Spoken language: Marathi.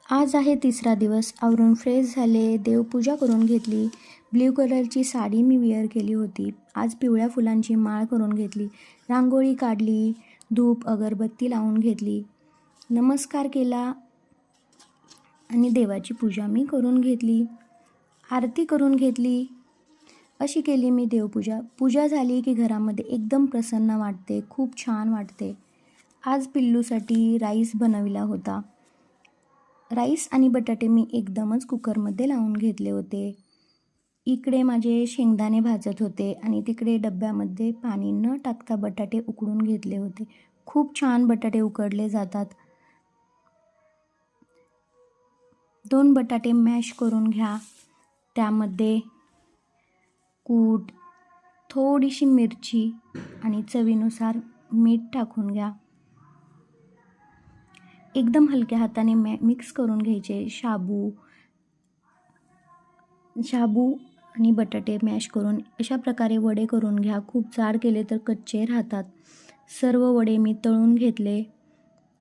आज आहे तिसरा दिवस. आवरून फ्रेश झाले, देवपूजा करून घेतली. ब्ल्यू कलरची साडी मी वेअर केली होती. आज पिवळ्या फुलांची माळ करून घेतली. रांगोळी काढली, धूप अगरबत्ती लावून घेतली, नमस्कार केला आणि देवाची पूजा मी करून घेतली. आरती करून घेतली. अशी केली मी देवपूजा. पूजा झाली की घरामध्ये एकदम प्रसन्न वाटते, खूप छान वाटते. आज पिल्लूसाठी राईस बनविला होता. राईस आणि बटाटे मी एकदमच कुकरमध्ये लावून घेतले होते. इकडे माझे शेंगदाणे भाजत होते आणि तिकडे डब्यामध्ये पाणी न टाकता बटाटे उकडून घेतले होते. खूप छान बटाटे उकडले जातात. 2 बटाटे मॅश करून घ्या. त्यामध्ये कूट, थोडीशी मिरची आणि चवीनुसार मीठ टाकून घ्या. एकदम हलक्या हाताने मिक्स करून घ्यायचे. शाबू आणि बटाटे मॅश करून अशा प्रकारे वडे करून घ्या. खूप जाड केले तर कच्चे राहतात. सर्व वडे मी तळून घेतले.